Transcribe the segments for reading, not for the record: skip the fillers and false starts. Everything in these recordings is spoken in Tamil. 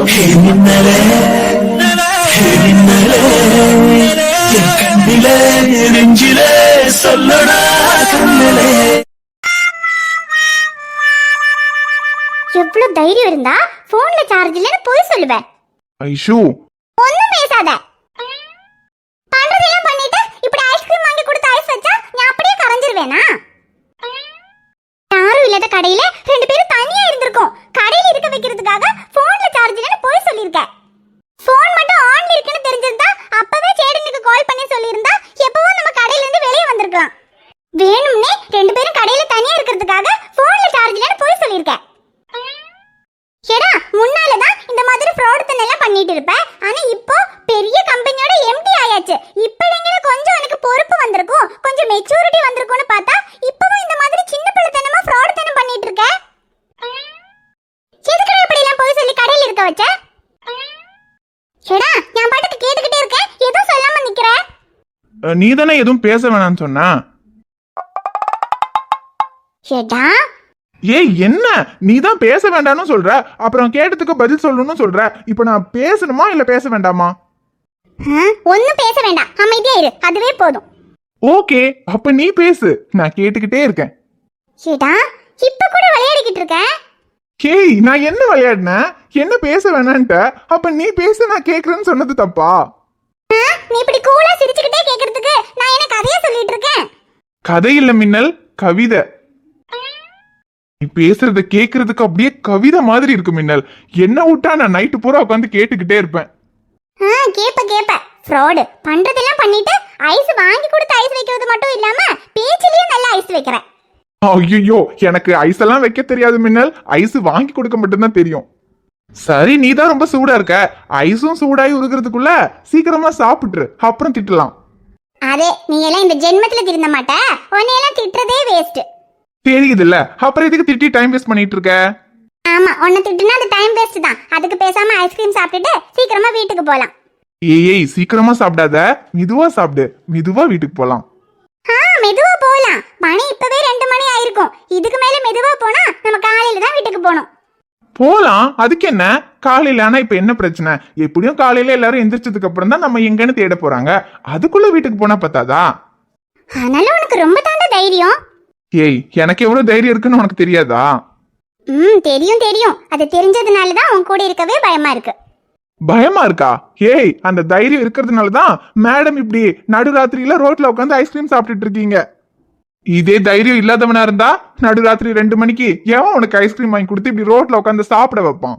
மின்னலே மின்னலே என் கண்ணிலே நெஞ்சிலே சொல்லடா கண்ணிலே. எவ்வளவு தைரியம் இருந்தா போன்ல சார்ஜ் இல்லன்னு போய் சொல்லுவேன். ஐஷு ஒண்ணும் பேசாத. பண்றதெல்லாம் பண்ணிட்டு இப்படி ஐஸ்கிரீம் வாங்கி கொடுத்து ஐஸ் வச்சா நான் அப்படியே கரைஞ்சிருவேனா? யாரும் இல்லாத கடையில ரெண்டு பேரும் தனியா இருந்திருக்கோம். கடையில இருக்க வைக்கிறதுக்காக போன்ல சார்ஜ் இல்லன்னு போய் சொல்லிருக்கேன். போன் மட்டும் ஆன்ல இருக்குன்னு தெரிஞ்சிருந்தா அப்பவே சேடனுக்கு கால் பண்ணி சொல்லியிருந்தா எப்பவோ நம்ம கடையில இருந்து வெளியே வந்திருக்கலாம். வேணும்னே ரெண்டு பேரும் கடையில தனியா இருக்கிறதுக்காக போன்ல சார்ஜ் இல்லன்னு போய் சொல்லிருக்கேன். ஏடா முன்னாலதான் இந்த மாதிரி ஃப்ராட் எல்லாம் பண்ணிட்டு இருப்ப. ஆனா இப்போ பெரிய கம்பெனியோட எம்டி ஆயாச்சு. இப்படிங்கிற கொஞ்சம் எனக்கு பொறுப்பு வந்திருக்கும், கொஞ்சம் மெச்சூரிட்டி வந்திருக்கும்னு பார்த்தா இப்பவும் இந்த மாதிரி சின்ன பிள்ளைத்தனமா ஃப்ராட் தனம் பண்ணிட்டு இருக்க. எதுக்கு இப்படி எல்லாம் போய் சொல்லி கடையில இருக்க வச்ச? ஏடா நான் பாட்டுக்கு கேட்டுக்கிட்டே இருக்கேன், எதுவும் சொல்லாம நிக்கிற. நீ தானே எதுவும் பேச வேணாம்னு சொன்னா. ஏடா ஏய் என்ன நீ தான் பேச வேண்டாம்னு சொல்ற, அப்புறம் கேட்டதுக்கு பதில் சொல்லணும்னு சொல்ற. இப்போ நான் பேசணுமா இல்ல பேச வேண்டாமா? ஒன்னும் பேச வேண்டாம், அமைதியா இரு, அதுவே போதும். ஓகே அப்ப நீ பேசு, நான் கேட்டுக்கிட்டே இருக்கேன். ஏடா இப்ப கூட விளையாடிக்கிட்டு இருக்க. ஏய் நான் என்ன விளையாடினேன்? என்ன பேச வேணான்ட்ட, அப்ப நீ பேச நான் கேக்குறேன்னு சொன்னது தப்பா? நீ இப்படி கூலா சிரிச்சுக்கிட்டே கேக்குறதுக்கு நான் என்ன கதையா சொல்லிட்டு இருக்கேன்? கதை இல்ல மின்னல், கவிதை. நீ பேசுறத கேக்குறதுக்கு அப்படியே கவிதை மாதிரி இருக்கு மின்னல். என்ன விட்டா நான் நைட்டு பூரா உட்காந்து கேட்டுக்கிட்டே இருப்பேன். கேப்ப ஃப்ராட் பண்றதெல்லாம் பண்ணிட்டு ஐஸ் வாங்கி கொடுத்து ஐஸ் வைக்கிறது மட்டும் இல்லாம பேச்சிலேயே நல்ல ஐஸ் வைக்கிறேன். ஐயோ எனக்கு ஐஸ் எல்லாம் வைக்க தெரியாது மின்னல், ஐஸ் வாங்கி கொடுக்க மட்டும்தான் தெரியும். சரி நீ தான் ரொம்ப சூடா இருக்க, ஐஸும் சூடாகி உருகிறதுக்குள்ள சீக்கிரமா சாப்பிட்டுரு, அப்புறம் திட்டலாம். அதே நீ எல்லாம் இந்த ஜென்மத்துல திருந்த மாட்ட, உன்னையெல்லாம் திட்டுறதே வேஸ்ட். தெரியுது இல்ல, அப்புறம் எதுக்கு திட்டி டைம் வேஸ்ட் பண்ணிட்டு இருக்க? ஆமா உன்னை திட்டுனா அது டைம் வேஸ்ட் தான். அதுக்கு பேசாம ஐஸ்கிரீம் சாப்பிட்டுட்டு சீக்கிரமா வீட்டுக்கு போலாம். ஏய் சீக்கிரமா சாப்பிடாத, மெதுவா சாப்பிடு, மெதுவா வீட்டுக்கு போலாம். மெதுவா போலாம். மணி இப்பவே 2 மணி ஆயிருக்கும். இதுக்கு மேல மெதுவா போனா நம்ம காலையில தான் வீட்டுக்கு போகணும். போலாம், அதுக்கு என்ன காலையில. ஆனா இப்ப என்ன பிரச்சனை? எப்படியும் காலையில எல்லாரும் எந்திரிச்சதுக்கு அப்புறம் தான் நம்ம எங்கன்னு தேட போறாங்க. அதுக்குள்ள வீட்டுக்கு போனா பத்தாதா? ஆனாலும் உனக்கு ரொம்ப தாண்ட தைரியம். ஏய் எனக்கு எவ்வளவு தைரியம் இருக்குன்னு உனக்கு தெரியாதா? தெரியும். அது தெரிஞ்சதுனால தான் உன் கூட இருக்கவே பயமா இருக்கு. பயமா இருக்கா? ஏய் அந்த தைரியம் இருக்கிறதுனாலதான் மேடம் இப்படி நடுராத்திரியில ரோட்ல உட்காந்து ஐஸ்கிரீம் சாப்பிட்டுட்டு இருக்கீங்க. இதே தைரியம் இல்லாதவனா இருந்தா நடுராத்திரி 2 மணிக்கு எவன் உனக்கு ஐஸ்கிரீம் வாங்கி கொடுத்து இப்படி ரோட்ல உட்காந்து சாப்பிட வைப்பான்?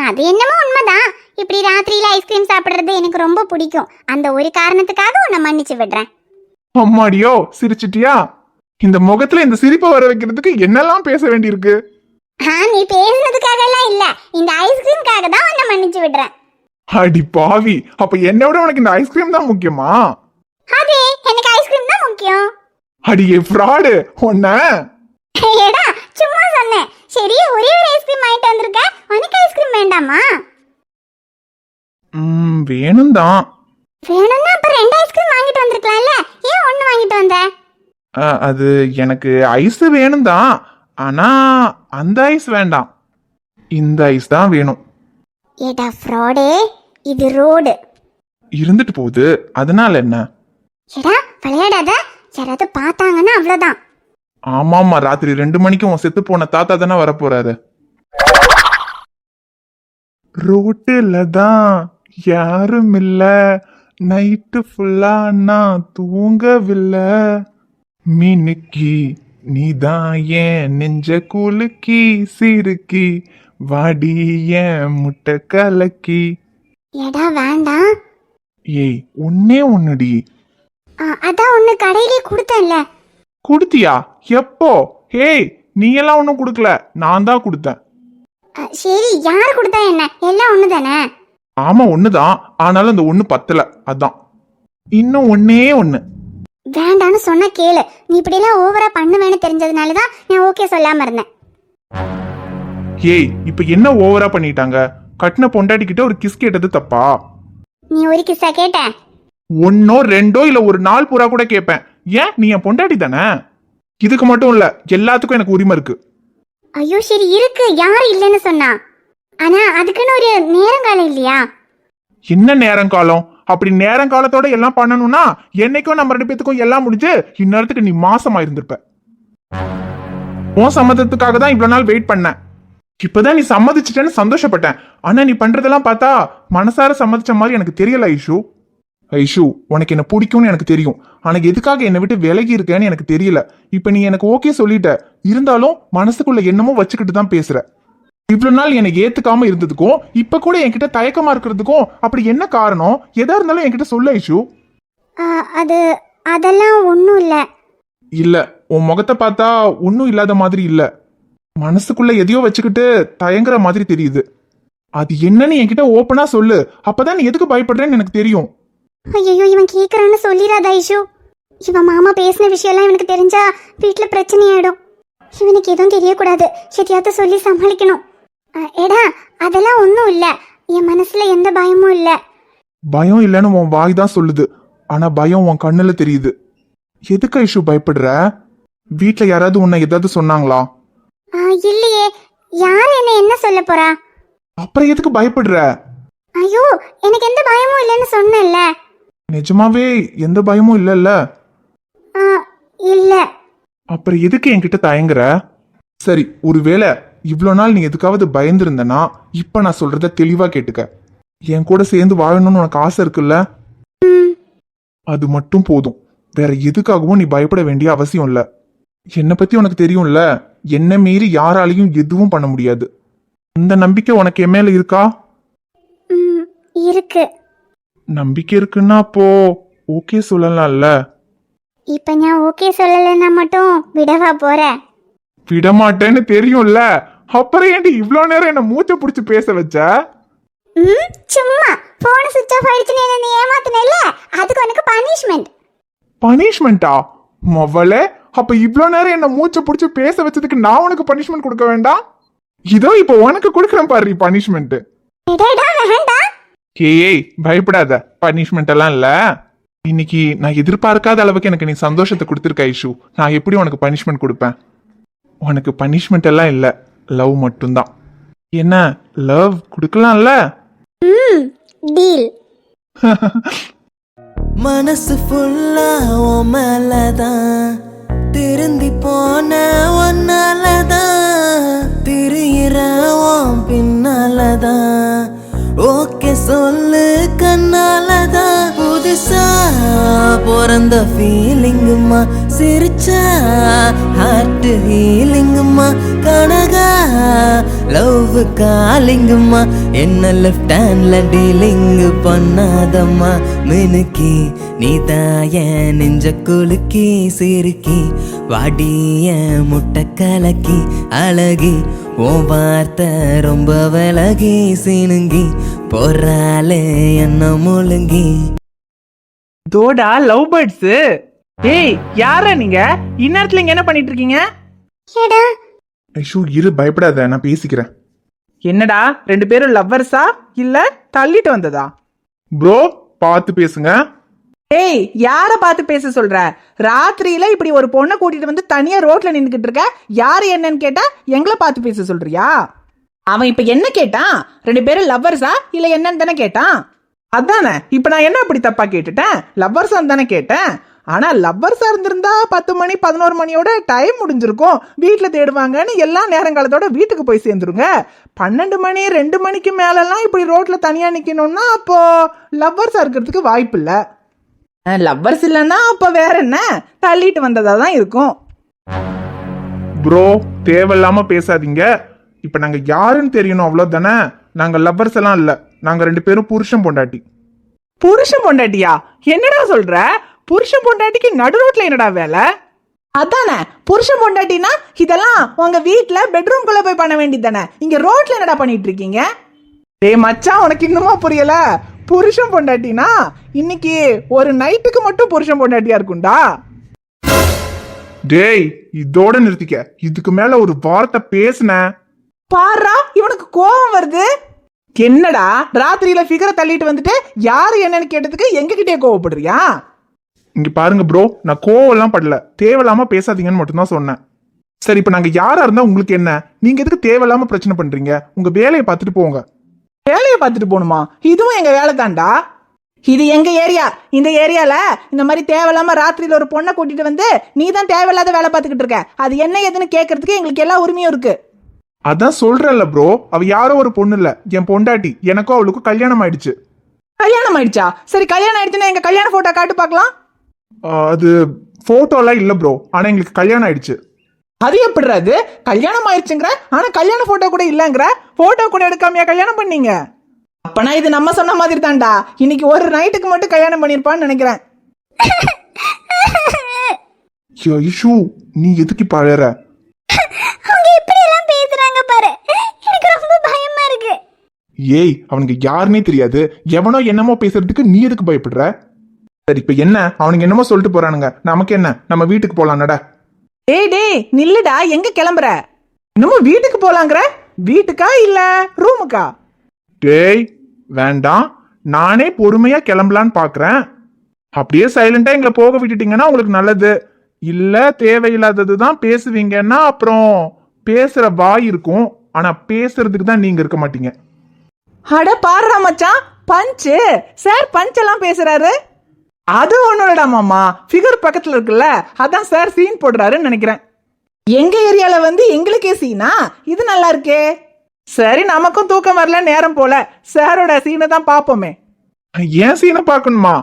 அது என்னமோ உண்மைதான். இப்படி ராத்திரியில ஐஸ்கிரீம் சாப்பிடுறது எனக்கு ரொம்ப பிடிக்கும். அந்த ஒரு காரணத்துக்காக உன்னை மன்னிச்சு விடுறேன். அம்மாடியோ சிரிச்சிட்டியா? இந்த முகத்துல இந்த சிரிப்பை வர வைக்கிறதுக்கு என்னெல்லாம் பேச வேண்டியிருக்கு. நீ பேசுனதுக்காக எல்லாம் இல்ல, இந்த ஐஸ்கிரீம்காக தான் உன்னை மன்னிச்சு விடுறேன். அடி பாவி, அப்ப என்னை விட உனக்கு இந்த ஐஸ்கிரீம் தான் முக்கியமா? அதே எனக்கு ஐஸ்கிரீம் தான் முக்கியம். அடியே ஃப்ராடு உன்ன. ஏடா சும்மா சொன்னேன். சரி ஒரே ஒரு ஐஸ்கிரீம் வாங்கிட்டு வந்திருக்க, உனக்கு ஐஸ்கிரீம் வேண்டாமா? வேணும் தான். வேணும்னா அப்ப 2 ஐஸ்கிரீம் வாங்கிட்டு வந்திருக்கலாம்ல, ஏன் 1 வாங்கிட்டு வந்த? அது எனக்கு ஐஸ் வேணும் தான், ஆனா அந்த ஐஸ் வேண்டாம், இந்த ஐஸ் தான் வேணும். ஏடா ஃப்ராடே, இது ரோடு. இருந்துட்டு போகுது, அதனால என்ன? ஏடா விளையாடாத, யாராவது பார்த்தாங்கன்னா அவ்வளவுதான். ஆமாமா, ராத்திரி 2 மணிக்கு உன் செத்து போன தாத்தா தானே வரப்போறாரு. ரோட்டுல தான் யாரும் இல்ல, நைட்டு ஃபுல்லா நான் தூங்கவில்லை, மினுக்கி நீதான் ஏன் நெஞ்ச குலுக்கி சிறுக்கி வாடி ஏன் முட்டை கலக்கி. ஏடா வேண்டாம். ஏய் ஒன்னே ஒன்னுடி. அதான் ஒண்ணு கடையிலே கொடுத்தேன்ல. குடுத்தியா? எப்போ? ஹேய் நீ எல்லாம் ஒன்னும் குடுக்கல, நான் தான் கொடுத்தேன். சரி யார் கொடுத்தா என்ன, எல்லாம் ஒண்ணு தானே. ஆமா ஒண்ணுதான், ஆனாலும் அந்த ஒண்ணு பத்தல, அதான் இன்னும் ஒன்னே ஒண்ணு. வேண்டான்னு சொன்ன கேளு. நீ இப்படி எல்லாம் ஓவரா பண்ணுவேன்னு தெரிஞ்சதுனாலதான் நான் ஓகே சொல்லாம இருந்தேன். ஏய் இப்ப என்ன ஓவரா பண்ணிட்டாங்க? கட்டின பொண்டாட்டி கிட்ட ஒரு கிஸ் கேட்டது தப்பா? நீ ஒரு கிஸ்ஸா கேட்ட? 1 2 இல்ல ஒரு 4 பூரா கூட கேட்பேன். ஏன் நீ என் பொண்டாட்டி தானே? இதுக்கு மட்டும் இல்ல, எல்லாத்துக்கும் எனக்கு உரிமை இருக்கு. ஐயோ சரி இருக்கு, யாரு இல்லைன்னு சொன்னா? ஆனா அதுக்குன்னு ஒரு நேரங்காலம் இல்லையா? என்ன நேரங்காலம்? அப்படி நேரங்காலத்தோட எல்லாம் பண்ணணும்னா என்னைக்கும் நம்ம 2 பேத்துக்கும் எல்லாம் முடிஞ்சு இந்நேரத்துக்கு நீ மாசமா இருந்திருப்ப. உன் சம்மதத்துக்காக தான் இவ்வளவு நாள் வெயிட் பண்ணேன். இப்பதான் நீ சம்மதிச்சிட்டேன்னு சந்தோஷப்பட்டேன். ஆனா நீ பண்றதெல்லாம் பார்த்தா மனசார சம்மதிச்ச மாதிரி எனக்கு தெரியல ஐஷு. ஐஷு, உனக்கு என்ன பிடிக்கும்னு எனக்கு தெரியும். ஆனா எதுக்காக என்னை விட்டு விலகி இருக்கேன்னு எனக்கு தெரியல. இப்ப நீ எனக்கு ஓகே சொல்லிட்ட, இருந்தாலும் மனசுக்குள்ள என்னமோ வச்சுக்கிட்டு தான் பேசுற. இவ்வளவு நாள் எனக்கு ஏத்துக்காம இருந்ததுக்கும் இப்ப கூட என்கிட்ட தயக்கமா இருக்கிறதுக்கும் அப்படி என்ன காரணம்? எதா இருந்தாலும் என்கிட்ட சொல்ல ஐஷு. அதெல்லாம் ஒண்ணும் இல்ல. இல்ல, உன் முகத்தை பார்த்தா ஒன்னும் இல்லாத மாதிரி இல்ல. மனசுக்குள்ள எதையோ வச்சுக்கிட்டு தயங்குற மாதிரி தெரியுது. அது என்னன்னு என்கிட்ட ஓப்பனா சொல்லு. அப்பதான் நீ எதுக்கு பயப்படுறேன்னு எனக்கு தெரியும். ஐயோ, இவன் கேக்குறான்னு சொல்லிடாத ஐஷு. இவன் மாமா பேசின விஷயம்லாம் இவனுக்கு தெரிஞ்சா வீட்டுல பிரச்சனை ஆயிடும். இவனுக்கு எதுவும் தெரியக்கூடாது. எதையாவது சொல்லி சமாளிக்கணும். எடா, அதெல்லாம் ஒண்ணும் இல்ல. என் மனசுல எந்த பயமும் இல்ல. பயம் இல்லைன்னு உன் வாய் தான் சொல்லுது. ஆனா பயம் உன் கண்ணுல தெரியுது. எதுக்கு ஐஷு பயப்படுற? வீட்டுல யாராவது உன்னை ஏதாவது சொன்னாங்களா? இல்லையே. யார் என்ன சொல்ல போறா? அப்புறம் எதுக்கு பயப்படுற? ஐயோ, எனக்கு எந்த பயமும் இல்லைன்னு சொன்னேன்ல. நிஜமாவே எந்த பயமும் இல்லல்ல? இல்ல. அப்புறம் எதுக்கு என்கிட்ட தயங்குற? சரி, ஒருவேளை இவ்வளோ நாள் நீ எதுக்காவது பயந்துருந்தனா இப்ப நான் சொல்றத தெளிவா கேட்டுக்க. என் கூட சேர்ந்து வாழணும்னு உனக்கு ஆசை இருக்குல்ல? அது மட்டும் போதும். வேற எதுக்காகவும் நீ பயப்பட வேண்டிய அவசியம் இல்ல. என்னை பத்தி உனக்கு தெரியும்ல, என்ன மீறி யாராலையும் எதுவும் பண்ண முடியாது. அந்த நம்பிக்கை உனக்கு என் மேல இருக்கா? இருக்கு. நம்பிக்கை இருக்குன்னா அப்போ ஓகே சொல்லலாம்ல? இப்ப நான் ஓகே சொல்லலைன்னா மட்டும் விடவா போறேன்? விடமாட்டேன்னு தெரியும்ல, அப்புறம் ஏன்டி இவ்வளோ நேரம் என்ன மூச்சை பிடிச்சு பேச வச்ச? சும்மா போன் சுவிட்ச் ஆஃப் ஆயிடுச்சுன்னு என்ன நீ ஏமாத்தினல்ல, அதுக்கு உனக்கு பனிஷ்மெண்ட். பனிஷ்மெண்டா? மவளே, அப்ப இவ்வளோ நேரம் என்ன மூச்சை பிடிச்சு பேச வச்சதுக்கு நான் உனக்கு பனிஷ்மெண்ட் கொடுக்க வேண்டாம்? இதோ இப்போ உனக்கு கொடுக்குறேன் பாரு பனிஷ்மெண்ட். ஏய், பயப்படாத. பனிஷ்மெண்ட் எல்லாம் இல்ல. இன்னைக்கு நான் எதிர்பார்க்காத அளவுக்கு எனக்கு நீ சந்தோஷத்தை கொடுத்துருக்க ஐஷு. நான் எப்படி உனக்கு பனிஷ்மெண்ட் கொடுப்பேன்? உனக்கு பனிஷ்மெண்ட் எல்லாம் இல்ல, லவ் மட்டும்தான். என்ன, லவ் கொடுக்கலாம்ல? டீல். மனசு ஃபுல்லா உன் மேலதான், திருந்தி போன ஒன்னாலதான், திரியிற உன் பின்னாலதான், ஓகே சொல்லு கண்ணாலதான். புதுசா பிறந்த ஃபீலிங்குமா, சிரிச்சா ஹார்ட் ஹீலிங்குமா, கனகா லவ் காலிங்குமா, என்ன லெஃப்ட் ஹேண்ட்ல டீலிங் பண்ணாதம்மா. மினுக்கி நீ தாய நெஞ்ச குலுக்கி சிரிக்கி, வாடிய முட்டை கலக்கி அழகி, உன் வார்த்தை ரொம்ப விலகி சினுங்கி, போறாலே என்ன முழுங்கி. தோடா லவ் பேர்ட்ஸ். ஏய், யாரா நீங்க? இந்நேரத்துல இங்க என்ன பண்ணிட்டு இருக்கீங்க? ஐஷு, இரு, பயப்படாத, நான் பேசிக்கிறேன். என்னடா 2 பேரும் லவ்வர்ஸா இல்ல தள்ளிட்டு வந்ததா? ப்ரோ, பார்த்து பேசுங்க. ஏய், யார பார்த்து பேச சொல்ற? ராத்திரியில இப்படி ஒரு பொண்ணை கூட்டிட்டு வந்து தனியா ரோட்ல நின்னுக்கிட்டு இருக்க. யாரு என்னன்னு கேட்டா எங்களை பார்த்து பேச சொல்றியா? அவன் இப்ப என்ன கேட்டான்? 2 பேரும் லவ்வர்ஸா இல்ல என்னன்னு தானே கேட்டான். அதானே. இப்ப நான் என்ன அப்படி தப்பா கேட்டுட்டேன்? லவ்வர்ஸா தானே கேட்டேன். ஆனா லவ்வர்ஸா இருந்திருந்தா 10 மணி 11 மணியோட டைம் முடிஞ்சிருக்கும். வீட்டுல தேடுவாங்கன்னு எல்லா நேரங்காலத்தோட வீட்டுக்கு போய் சேர்ந்துருங்க. 12 மணி 2 மணிக்கு மேலெல்லாம் இப்படி ரோட்ல தனியா நிக்கணும்னா அப்போ லவ்வர்ஸா இருக்கிறதுக்கு வாய்ப்பு இல்ல. லவ்வர்ஸ் இல்லைன்னா அப்ப வேற என்ன, தள்ளிட்டு வந்ததா தான் இருக்கும். ப்ரோ, தேவையில்லாம பேசாதீங்க. இப்ப நாங்க யாருன்னு தெரியணும், அவ்வளவுதானே. நாங்க லவ்வர்ஸ் எல்லாம் இல்ல. நாங்க 2 பேரும் புருஷன் பொண்டாட்டி. புருஷன் பொண்டாட்டியா? என்னடா சொல்ற? புருஷன் பொண்டாட்டிக்கு நடு ரோட்ல என்னடா வேலை? அதானே, புருஷன் பொண்டாட்டினா இதெல்லாம் உங்க வீட்டுல பெட்ரூம்குள்ள போய் பண்ண வேண்டியது தானே. இங்க ரோட்ல என்னடா பண்ணிட்டு இருக்கீங்க? டேய் மச்சான், உனக்கு இன்னுமா புரியல? புருஷன் பொண்டாட்டினா இன்னைக்கு ஒரு நைட்டுக்கு மட்டும் புருஷன் பொண்டாட்டியா இருக்கும்டா. டேய், இதோட நிறுத்திக்க. இதுக்கு மேல ஒரு வார்த்தை பேசுன பாரா, இவனுக்கு கோபம் வருது. என்னடா ராத்திரியில ஃபிகரை தள்ளிட்டு வந்துட்டு யாரு என்னன்னு கேட்டதுக்கு எங்க கிட்டே கோவப்படுறியா? இங்க பாருங்க ப்ரோ, நான் கோவம் எல்லாம் படல. தேவையில்லாம பேசாதீங்கன்னு மட்டும்தான் சொன்னேன். சரி இப்ப நாங்க யாரா இருந்தா உங்களுக்கு என்ன? நீங்க எதுக்கு தேவையில்லாம பிரச்சனை பண்றீங்க? உங்க வேலையை பார்த்துட்டு போங்க. வேலையை பார்த்துட்டு போகணுமா? இதுவும் எங்க வேலை தான்டா. இது எங்க ஏரியா. இந்த ஏரியால இந்த மாதிரி தேவையில்லாம ராத்திரியில ஒரு பொண்ணை கூட்டிட்டு வந்து நீ தான் தேவையில்லாத வேலை பார்த்துக்கிட்டு இருக்க. அது என்ன ஏதுன்னு கேட்கறதுக்கு எங்களுக்கு எல்லா உரிமையும் இருக்கு. அதான் சொல்றேன்ல ப்ரோ, அவ யாரோ ஒரு பொண்ணு இல்ல, என் பொண்டாட்டி. எனக்கும் அவளுக்கும் கல்யாணம் ஆயிடுச்சு. கல்யாணம் ஆயிடுச்சா? சரி கல்யாணம் ஆயிடுச்சுன்னா எங்க கல்யாண போட்டோ காட்டு பார்க்கலாம். அது போட்டோலாம் இல்ல ப்ரோ, ஆனா எங்களுக்கு கல்யாணம் ஆயிடுச்சு. அது எப்படிறாது? கல்யாணம் ஆயிடுச்சுங்கிற ஆனா கல்யாண போட்டோ கூட இல்லங்கிற. போட்டோ கூட எடுக்காமையா கல்யாணம் பண்ணீங்க? அப்பனா இது நம்ம சொன்ன மாதிரி தான்டா. இன்னைக்கு ஒரு நைட்டுக்கு மட்டும் கல்யாணம் பண்ணிருப்பான்னு நினைக்கிறேன். ஐஷு, நீ எதுக்கு இப்ப அழற? அவங்க இப்படி எல்லாம் பேசுறாங்க பாரு, எனக்கு ரொம்ப பயமா இருக்கு. ஏய், அவனுக்கு யாருன்னே தெரியாது, எவனோ என்னமோ பேசுறதுக்கு நீ எதுக்கு பயப்படுற? சரி இப்ப என்ன? அவனுக்கு என்னமோ சொல்லிட்டு போறானுங்க, நமக்கு என்ன? நம்ம வீட்டுக்கு போலாம் நட. டேய் டேய் நில்லுடா, எங்க கிளம்புற? இன்னமும் வீட்டுக்கு போலாங்கிற? வீட்டுக்கா இல்ல ரூமுக்கா? டேய் வேண்டாம், நானே பொறுமையா கிளம்பலான்னு பாக்குறேன். அப்படியே சைலண்டா எங்களை போக விட்டுட்டீங்கன்னா உங்களுக்கு நல்லது. இல்ல தேவையில்லாததுதான் பேசுவீங்கன்னா அப்புறம் பேசுற வாய் இருக்கும், ஆனா பேசுறதுக்கு தான் நீங்க இருக்க மாட்டீங்க. அட பாருடா மச்சான், பஞ்சு சார் பஞ்செல்லாம் பேசுறாரு. அது ஒண்ணுடா மாமா, ஃபிகர் பக்கத்துல இருக்குல்ல, அதான் சார் சீன் போடுறாருன்னு நினைக்கிறேன். எங்க ஏரியால வந்து எங்களுக்கே சீனா? இது நல்லா இருக்கே. சரி நமக்கும் தூக்கம் வரல, நேரம் போல சாரோட சீனை தான் பாப்போமே. ஏன் சீனை பார்க்கணுமா?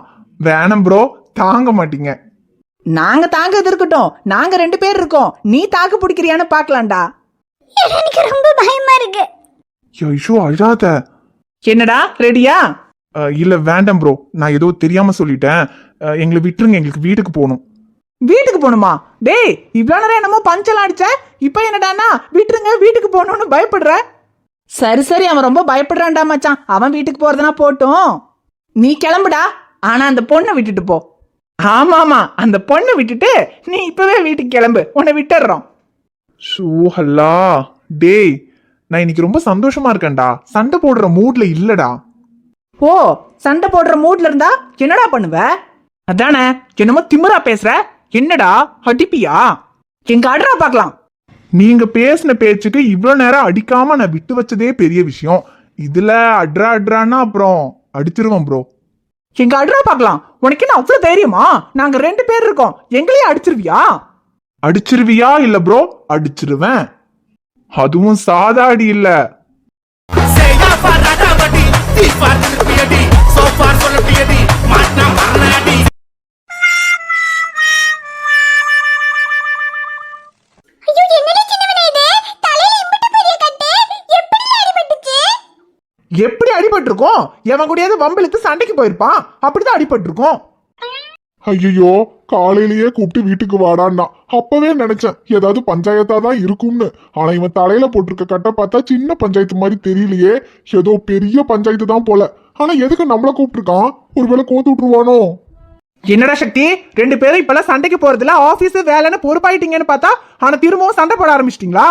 வேணாம் ப்ரோ, தாங்க மாட்டீங்க. நாங்க தாங்கிறது இருக்கட்டும், நாங்க 2 பேர் இருக்கோம், நீ தாக்கு பிடிக்கிறியான்னு பாக்கலாம்டா. எனக்கு ரொம்ப பயமா இருக்கு. ஐயோ அழாத. என்னடா ரெடியா? இல்ல வேண்டாம் ப்ரோ, நான் ஏதோ தெரியாம சொல்லிட்டேன். எங்களை விட்டுருங்க, எங்களுக்கு வீட்டுக்கு போகணும். வீட்டுக்கு போகணுமா? டேய் இவ்வளவு நேரம் என்னமோ பஞ்செல்லாம் அடிச்ச, இப்ப என்னடானா விட்டுருங்க வீட்டுக்கு போகணும்னு பயப்படுற? சரி சரி, அவன் ரொம்ப பயப்படுறான்டா மச்சான், அவன் வீட்டுக்கு போறதுனா போட்டும், நீ கிளம்புடா. ஆனா அந்த பொண்ணை விட்டுட்டு போ. ஆமா ஆமா, அந்த பொண்ணை விட்டுட்டு நீ இப்பவே வீட்டுக்கு கிளம்பு, உன்னை விட்டுறோம். ஹல்லா. டேய் நான் இன்னைக்கு ரொம்ப சந்தோஷமா இருக்கேன்டா, சண்டை போடுற மூட்ல இல்லடா. ஓ, சண்டை போடுற மூட்ல இருந்தா என்னடா பண்ணுவ? அதானே என்னமோ திமிரா பேசுற. என்னடா அடிப்பியா? எங்க அட்ரா பார்க்கலாம். நீங்க பேசின பேச்சுக்கு இவ்வளவு நேரம் அடிக்காம நான் விட்டு வச்சதே பெரிய விஷயம். இதுல அட்ரா அட்ரான்னா அப்புறம் அடிச்சிருவோம் ப்ரோ. எங்க அட்ரா பார்க்கலாம். உனக்கு என்ன அவ்வளவு தைரியமா? நாங்க 2 பேர் இருக்கோம், எங்களையே அடிச்சிருவியா? அடிச்சிருவியா இல்ல ப்ரோ? அடிச்சிருவேன். அதுவும் சாதா அடி இல்ல. ஐயோ என்னடி சின்னவனே இது, தலையில இம்புட்டு பெரிய கட்டு, எப்படி அடிபட்டுச்சு? எப்படி அடிபட்டிருக்கோம்? எவன் கூடயாவது வம்பிழுத்து சண்டைக்கு போயிருப்பான், அப்படிதான் அடிபட்டிருக்கோம். ஐயோ, காலையிலேயே கூப்பிட்டு வீட்டுக்கு வாடான்னா அப்பவே நினைச்சேன் ஏதாவது பஞ்சாயத்தா தான் இருக்கும்னு. ஆனா இவன் தலையில போட்டிருக்க கட்டை பார்த்தா சின்ன பஞ்சாயத்து மாதிரி தெரியலையே, ஏதோ பெரிய பஞ்சாயத்து தான் போல. ஆனா எதுக்கு நம்மள கூப்பிட்டுருக்கான்? ஒருவேளை கோத்து விட்டுருவானோ? என்னடா சக்தி, 2 பேரும் இப்பெல்லாம் சண்டைக்கு போறதுல ஆபீஸ் வேலைன்னு பொறுப்பாயிட்டீங்கன்னு பார்த்தா, ஆனா திரும்பவும் சண்டை போட ஆரம்பிச்சிட்டீங்களா?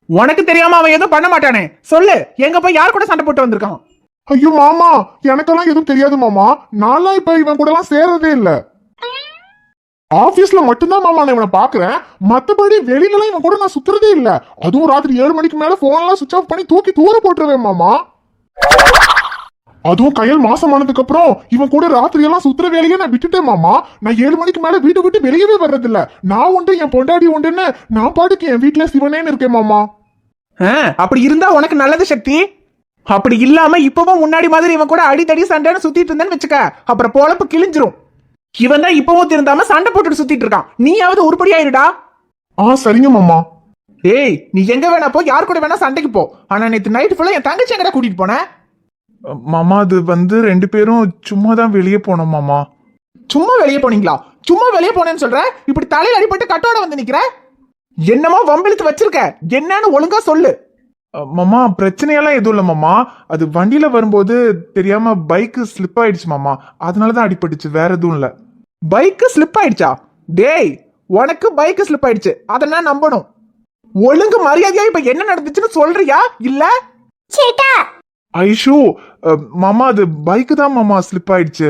உனக்கு தெரியாம அவன் எதுவும் பண்ண மாட்டானே, சொல்லு. எங்க போய் யார் கூட சண்டை போட்டு வந்திருக்கான்? ஐயோ மாமா, எனக்கெல்லாம் எதுவும் தெரியாது மாமா. நான்லாம் இப்ப இவன் கூட எல்லாம் சேரதே இல்ல. ஆபீஸ்ல மட்டும்தான் மாமா நான் இவனை பாக்குறேன், மத்தபடி வெளியில இவன் கூட நான் சுத்துறதே இல்ல. அதுவும் ராத்திரி 7 மணிக்கு மேல போன் எல்லாம் சுவிட்ச் ஆஃப் பண்ணி தூக்கி தூர போட்டுருவேன் மாமா. அதுவும் கையல் மாசமானதுக்கு அப்புறம் இவன் கூட ராத்திரி எல்லாம் சுத்துற வேலையை நான் விட்டுட்டேன் மாமா. நான் 7 மணிக்கு மேல வீட்டை விட்டு வெளியவே வர்றது இல்ல. நான் உண்டு, என் பொண்டாடி உண்டுன்னு நான் பாட்டுக்கு என் வீட்டுல சிவனேன்னு இருக்கேன் மாமா. அப்படி இருந்தா உனக்கு நல்லது சக்தி. அப்படி இல்லாம இப்பவும் முன்னாடி மாதிரி இவன் கூட அடித்தடி சண்டைன்னு சுத்திட்டு இருந்தேன்னு வச்சுக்க, அப்புறம் பொழப்பு கிழிஞ்சிரும். இவன் தான் இப்பவும் திருந்தாம சண்டை போட்டுட்டு சுத்திட்டு இருக்கான், நீயாவது உருப்படியாயிருடா. சரிங்க மாமா. ஏய் நீ எங்க வேணா போ, யார் கூட வேணா சண்டைக்கு போ, ஆனா நேத்து நைட் ஃபுல்லா என் தங்கச்சி எங்கடா கூட்டிட்டு போன? மாமா அது வந்து 2 பேரும் சும்மா தான் வெளியே போனோம் மாமா. சும்மா வெளியே போனீங்களா? சும்மா வெளியே போனேன்னு சொல்ற, இப்படி தலையில அடிபட்டு கட்டோட வந்து நிக்கிற. என்னமோ வம்பிழுத்து வச்சிருக்க, என்னன்னு ஒழுங்கா சொல்லு. மாமா பிரச்சனையெல்லாம் எதுவும் இல்ல மாமா, அது வண்டியில வரும்போது தெரியாம பைக்கு ஸ்லிப் ஆயிடுச்சு மாமா, அதனாலதான் அடிபட்டுச்சு, வேற எதுவும் இல்ல. பைக்கு ஸ்லிப் ஆயிடுச்சா? டேய் உனக்கு பைக்கு ஸ்லிப் ஆயிடுச்சு, அதை நான் நம்பணும். ஒழுங்கு மரியாதையா இப்ப என்ன நடந்துச்சுன்னு சொல்றியா இல்ல? சேட்டா ஐஷு, மாமா அது பைக்கு தான் மாமா ஸ்லிப் ஆயிடுச்சு.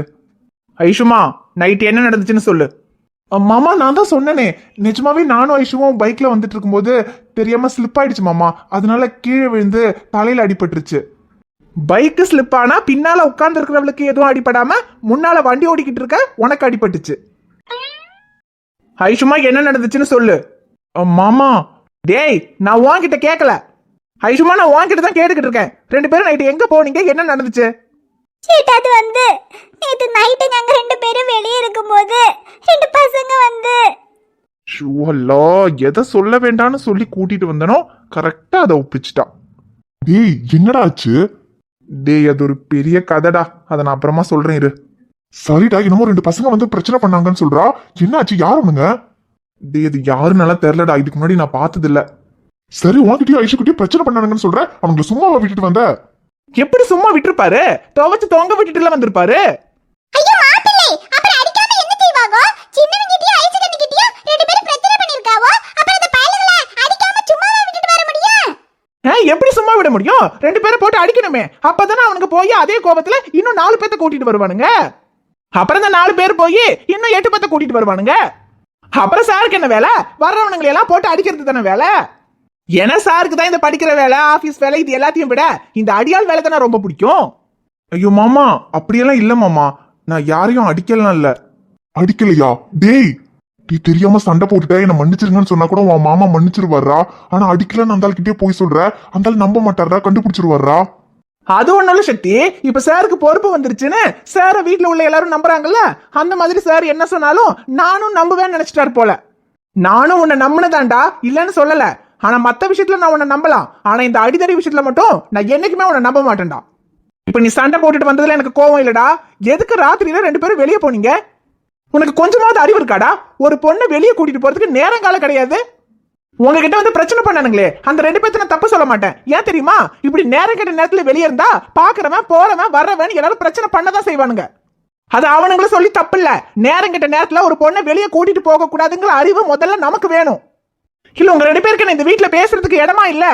ஐஷுமா, நைட் என்ன நடந்துச்சுன்னு சொல்லு. மாமா நான் தான் சொன்னனே, நிஜமாவே நானும் ஐஷுவும் பைக்ல வந்துட்டு இருக்கும்போது தெரியாம ஸ்லிப் ஆயிடுச்சு மாமா. அதனால கீழே விழுந்து தலையில அடிபட்டுருச்சு. பைக்கு ஸ்லிப் ஆனா பின்னால உட்கார்ந்து இருக்கிறவளுக்கு எதுவும் அடிபடாம முன்னால வண்டி ஓடிக்கிட்டு இருக்க உனக்கு அடிபட்டுச்சு. ஐஷுமா என்ன நடந்துச்சுன்னு சொல்லு. மாமா டேய் நான் உன்கிட்ட கேட்கல. ஐஷுமா நான் உன்கிட்ட தான் கேட்டுக்கிட்டு இருக்கேன். 2 பேரும் நைட்டு எங்க போனீங்க, என்ன நடந்துச்சு? சேட்டா அது வந்து நேத்து நைட்டு நாங்க 2 பேரும் வெளியே இருக்கும்போது 2 பசங்க வந்து ஷூவல்லா எதை சொல்ல வேண்டாம்னு சொல்லி கூட்டிட்டு வந்தனோ கரெக்டா அதை ஒப்பிச்சிட்டான். டேய் என்னடா ஆச்சு? டேய் அது ஒரு பெரிய கதைடா, அதை நான் அப்புறமா சொல்றேன் இரு. சரிடா, என்னமோ 2 பசங்க வந்து பிரச்சனை பண்ணாங்கன்னு சொல்றா. என்ன ஆச்சு? யார் அவனுங்க? டேய் அது யாருன்னால தெரியலடா, இதுக்கு முன்னாடி நான் பார்த்தது இல்ல. சரி, உன்கிட்டயும் ஐஷுக்கிட்டயும் பிரச்சனை பண்ணானுங்கன்னு சொல்ற, அவங்களை சும்மாவா விட்டுட்டு வந்த? எப்படி சும்மா விட்டுருப்பாரு? துவைச்சு தொங்க விட்டுட்டுல வந்திருப்பாரு. ஐயோ மாப்பிள்ளை, அப்புறம் அடிக்காம என்ன செய்வாங்க? சின்னவங்கிட்டயும் ஐசுகண்ணிக்கிட்டயும் 2 பேரும் பிரச்சனை பண்ணிருக்காவோ, அப்புறம் அந்த பயலுகளை அடிக்காம சும்மாவா விட்டுட்டு வர முடியும்? எப்படி சும்மா விட முடியும்? 2 பேரை போட்டு அடிக்கணுமே, அப்பதானே அவனுக்கு போய் அதே கோபத்துல இன்னும் 4 பேர்த்த கூட்டிட்டு வருவானுங்க. அப்புறம் இந்த 4 பேர் போய் இன்னும் 8 பேர்த்த கூட்டிட்டு வருவானுங்க. அப்புறம் சாருக்கு என்ன வேலை? வர்றவனுங்களை எல்லாம் போட்டு அடிக்கிறது தானே வேலை. ஏன்னா சாருக்கு தான் இந்த படிக்கிற வேலை, ஆபீஸ் வேலை, இது எல்லாத்தையும் விட இந்த அடியாள் வேலை தானே ரொம்ப பிடிக்கும். ஐயோ மாமா அப்படியெல்லாம் இல்ல மாமா, நான் யாரையும் அடிக்கலாம் இல்ல. அடிக்கலையா? டேய் நீ தெரியாம சண்டை போட்டுட்ட, என்ன மன்னிச்சிருங்கன்னு சொன்னா கூட உன் மாமா மன்னிச்சிருவாரா? ஆனா அடிக்கலன்னு அந்த ஆள்கிட்டே போய் சொல்ற, அந்த ஆள் நம்ப மாட்டாரா? கண்டுபிடிச்சிருவாரா? அது ஒண்ணுல சக்தி, இப்ப சாருக்கு பொறுப்பு வந்துருச்சுன்னு சார வீட்டுல உள்ள எல்லாரும் நம்புறாங்கல்ல, அந்த மாதிரி சார் என்ன சொன்னாலும் நானும் நம்புவேன்னு நினைச்சிட்டாரு போல. நானும் உன்னை நம்பினதாண்டா, இல்லன்னு சொல்லல. ஆனா மத்த விஷயத்துல நான் உன்னை நம்பலாம், ஆனா இந்த அடிதடி விஷயத்துல மட்டும் நான் என்னைக்குமே உன்னை நம்ப மாட்டேன்டா. இப்ப நீ சண்டை போட்டுட்டு வந்ததுல எனக்கு கோவம் இல்லடா. எதுக்கு ராத்திரியில 2 பேரும் வெளியே போனீங்க? உனக்கு கொஞ்சமாவது அறிவு இருக்காடா? ஒரு பொண்ணை வெளியே கூட்டிட்டு போறதுக்கு நேரம் காலம் கிடையாது. உங்ககிட்ட வந்து பிரச்சனை பண்ணானுங்களே, அந்த 2 பேர்த்த நான் தப்பு சொல்ல மாட்டேன். ஏன் தெரியுமா? இப்படி நேரம் கெட்ட நேரத்துல வெளியே இருந்தா பாக்குறவன் போறவன் வர்றவன் எல்லாரும் பிரச்சனை பண்ணதான் செய்வானுங்க. அது அவனுங்களும் சொல்லி தப்பு இல்ல. நேரம் கெட்ட நேரத்துல ஒரு பொண்ணை வெளியே கூட்டிட்டு போக கூடாதுங்கிற அறிவு முதல்ல நமக்கு வேணும். இல்ல உங்க 2 பேருக்கு இந்த வீட்டுல பேசுறதுக்கு இடமா இல்ல?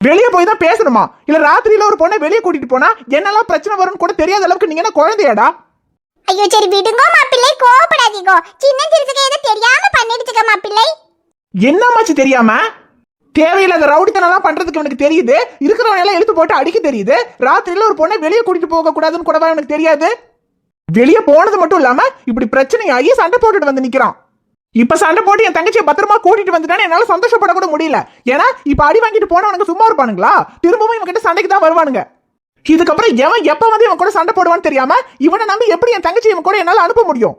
வெளியே போய் தான் பேசணுமா? இல்ல ராத்திரியில ஒரு பொண்ணை வெளியே கூட்டிட்டு போனா என்னெல்லாம் பிரச்சனை வரும்னு கூட தெரியாத அளவுக்கு நீங்க என்ன குழந்தையாடா? ஐயோ சரி விடுங்க மாப்பிள்ளை, கோவப்படாதீங்க. சின்ன சிறுசுக்கு எது தெரியாம பண்ணிடுச்சுக்க மாப்பிள்ளை. என்னமாச்சு தெரியாம? தேவையில்லாத ரவுடித்தனம் பண்றதுக்கு எனக்கு தெரியுது. இருக்கிறவங்க எல்லாம் எடுத்து போட்டு அடிக்க தெரியுது. ராத்திரியில ஒரு பொண்ணை வெளியே கூட்டிட்டு போக கூடாதுன்னு கூடவா எனக்கு தெரியாது? வெளியே போனது மட்டும் இல்லாம இப்படி பிரச்சனையாகி சண்டை போட்டுட்டு வந்து நிக்கிறான். இப்ப சண்டை போட்டு என் தங்கச்சியை பத்திரமா கூட்டிட்டு வந்துட்டான்னு என்னால சந்தோஷப்பட கூட முடியல. ஏன்னா இப்ப அடி வாங்கிட்டு போனவனுக்கு சும்மா இருப்பானுங்களா? திரும்பவும் இவன் கிட்ட சண்டைக்கு தான் வருவானுங்க. இதுக்கப்புறம் எவன் எப்ப வந்து இவன் கூட சண்டை போடுவான்னு தெரியாம இவனை நம்பி எப்படி என் தங்கச்சி இவன் கூட என்னால அனுப்ப முடியும்?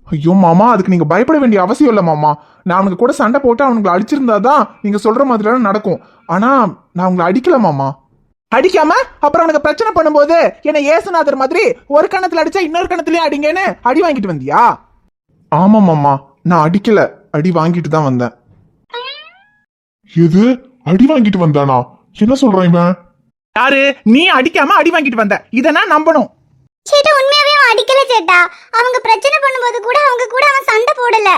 ஐயோ மாமா, அதுக்கு நீங்க பயப்பட வேண்டிய அவசியம் இல்ல மாமா. நான் அவனுக்கு கூட சண்டை போட்டு அவனுங்களை அடிச்சிருந்தாதான் நீங்க சொல்ற மாதிரி நடக்கும். ஆனா நான் உங்களை அடிக்கல மாமா. அடிக்காம அப்புறம் அவனுக்கு பிரச்சனை பண்ணும்போது என்ன ஏசுநாதர் மாதிரி ஒரு கணத்துல அடிச்சா இன்னொரு கணத்துலயும் அடிங்கன்னு அடி வாங்கிட்டு வந்தியா? ஆமா மாமா, நான் அடிக்கல, அடி வாங்கிட்டு தான் வந்தேன். எது அடி வாங்கிட்டு வந்தானா? என்ன சொல்றான் இவன்? யாரு? நீ அடிக்காம அடி வாங்கிட்டு வந்த, இத நான் நம்பணும். சேட்டா உண்மையாவே அவன் அடிக்கல சேட்டா. அவங்க பிரச்சனை பண்ணும்போது கூட அவங்க கூட அவன் சண்டை போடல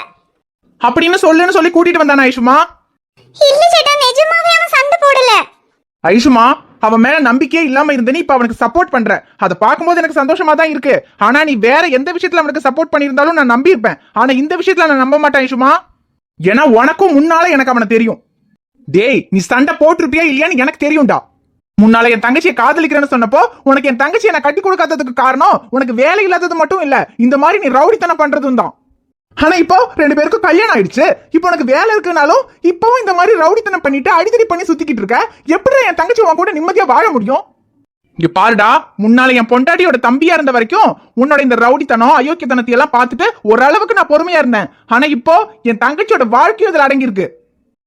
அப்படின்னு சொல்லுன்னு சொல்லி கூட்டிட்டு வந்தானா ஐஷுமா? இல்ல சேட்டா, நிஜமாவே அவன் சண்டை போடல. ஐஷுமா, அவன் மேல நம்பிக்கையே இல்லாம இருந்த நீ இப்ப அவனுக்கு சப்போர்ட் பண்ற. அதை பார்க்கும்போது எனக்கு சந்தோஷமா தான் இருக்கு. ஆனா நீ வேற எந்த விஷயத்துல அவனுக்கு சப்போர்ட் பண்ணியிருந்தாலும் நான் நம்பி இருப்பேன். ஆனா இந்த விஷயத்துல நான் நம்ப மாட்டேன் ஐஷுமா. ஏன்னா உனக்கும் முன்னால எனக்கு அவனை தெரியும். டேய் நீ சண்டை போட்டிருப்பியா இல்லையான்னு எனக்கு தெரியும்டா. முன்னால என் தங்கச்சியை காதலிக்கிறேன்னு சொன்னப்போ உனக்கு என் தங்கச்சியை நான் கட்டி கொடுக்காததுக்கு காரணம் உனக்கு வேலை இல்லாதது மட்டும் இல்ல, இந்த மாதிரி நீ ரவுடித்தனம் பண்றதும் தான். ஆனா இப்போ 2 பேருக்கும் கல்யாணம் ஆயிடுச்சு. இப்போ உனக்கு வேலை இருக்குனாலும் இப்பவும் இந்த மாதிரி ரவுடித்தனம் பண்ணிட்டு அடிதடி பண்ணி சுத்திக்கிட்டு இருக்க. எப்படி என் தங்கச்சி உன் கூட நிம்மதியா வாழ முடியும்? இங்க பாருடா, முன்னால என் பொண்டாட்டியோட தம்பியா இருந்த வரைக்கும் உன்னோட இந்த ரவுடித்தனம் அயோக்கியத்தனத்தை எல்லாம் பார்த்துட்டு ஓரளவுக்கு நான் பொறுமையா இருந்தேன். ஆனா இப்போ என் தங்கச்சியோட வாழ்க்கையும் இதுல அடங்கி இருக்கு.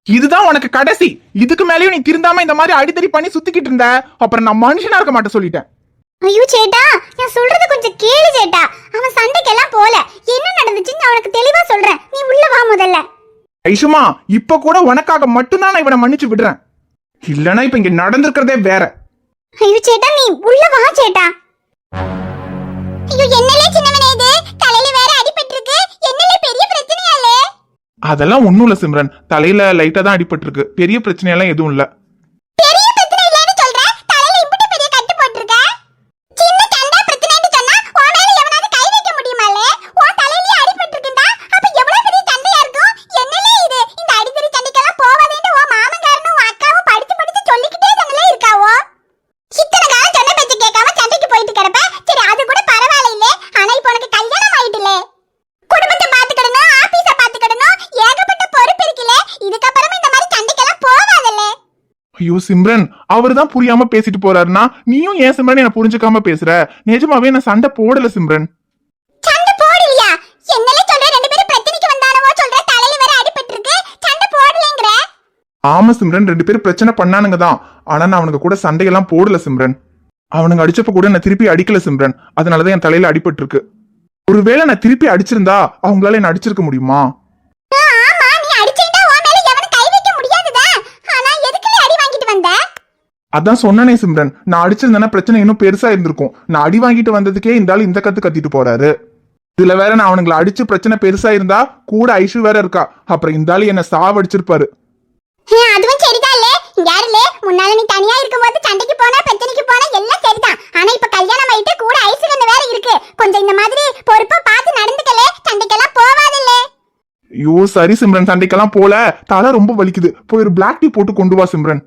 இதுதான் உனக்கு கடைசி. இதுக்கு மேலயும் நீ திருந்தாம இந்த மாதிரி அடிதடி பண்ணி சுத்திக்கிட்டு இருந்த அப்புறம் நான் மனுஷனா இருக்க மாட்டேன் சொல்லிட்டேன். ஐயோ சேட்டா, நான் சொல்றது கொஞ்சம் கேளு சேட்டா. அவன் சண்டைக்கெல்லாம் போல. என்ன நடந்துச்சுன்னு அவனுக்கு தெளிவா சொல்றேன். நீ உள்ள வா முதல்ல. ஐஷுமா, இப்ப கூட உனக்காக மட்டும்தான் நான் இவனை மன்னிச்சு விடுறேன். இல்லனா இப்ப இங்க நடந்திருக்கிறதே வேற. ஐயோ சேட்டா, நீ உள்ள வா சேட்டா. ஐயோ என்னலே சின்னவனே, இது தலையில வேற அடிபட்டிருக்கு. என்னலே பெரிய பிரச்சனையாலே? அதெல்லாம் ஒண்ணும் இல்ல சிம்ரன், தலையில லைட்டா தான் அடிபட்டு இருக்கு. பெரிய பிரச்சனையெல்லாம் எதுவும் இல்ல. பெரிய பிரச்சனை இல்லன்னு சொல்ற, தலையில இப்படி பெரிய கட்டு போட்டுருக்க. சின்ன சண்டை பிரச்சனைன்னு சொன்னா உன் மேல எவனாவது கை வைக்க முடியுமாலே? உன் தலையில அடிபட்டிருக்குடா, அப்ப எவ்வளவு ஐயோ சிம்ரன், அவர்தான் புரியாம பேசிட்டு போறாருன்னா நீயும் ஏன் சிம்ரன் என்ன புரிஞ்சுக்காம பேசுற? நிஜமாவே நான் சண்டை போடல சிம்ரன். சண்டை போடலையா? என்னலே சொல்ற? ரெண்டு பேரும் பிரச்சனைக்கு வந்தானவோ சொல்ற, தலையில வேற அடிபட்டு இருக்கு, சண்டை போடலங்கற? ஆமா சிம்ரன், 2 பேரும் பிரச்சனை பண்ணானுங்க தான். ஆனா நான் அவனுக்கு கூட சண்டையெல்லாம் போடல சிம்ரன். அவனுங்க அடிச்சப்ப கூட நான் திருப்பி அடிக்கல சிம்ரன். அதனாலதான் என் தலையில அடிபட்டு இருக்கு. ஒருவேளை நான் திருப்பி அடிச்சிருந்தா அவங்களால என்ன அடிச்சிருக்க முடியுமா? ஆமா, நீ அடிச்சிட்டா உன் மேல எவனும் கை வைக்க முடியாதுதா. ஆனா எதுக்கு நீ அடி வாங்கிட்டு வந்த? அதான் சொன்னனே சிம்ரன், நான் அடிச்சிருந்தேன்னா பிரச்சனை இன்னும் பெருசா இருந்திருக்கும். நான் அடி வாங்கிட்டு வந்ததுக்கே இந்த ஆளு இந்த கத்து கத்திட்டு போறாரு. இதுல வேற நான் அவனுங்களை அடிச்சு பிரச்சனை பெருசா இருந்தா கூட ஐஷு வேற இருக்கா. அப்புறம் இந்த ஆளு என்ன சாவடிச்சிருப்பாரு. அதுவும் சரிதான் இல்ல. யாருலே முன்னால நீ தனியா இருக்கும்போது சண்டைக்கு போனா பிரச்சனைக்கு போனா எல்லாம் சரிதான். ஆனா இப்ப கல்யாணம் ஆயிட்டு கூட ஐசுகன்னு வேற இருக்கு. கொஞ்சம் இந்த மாதிரி பொறுப்பா பார்த்து நடந்துக்கலே, சண்டைக்கெல்லாம் போவாதில்ல. ஐயோ சரி சிம்ரன், சண்டைக்கெல்லாம் போல. தலை ரொம்ப வலிக்குது. போய் ஒரு பிளாக் டீ போட்டு கொண்டு வா சிம்ரன்.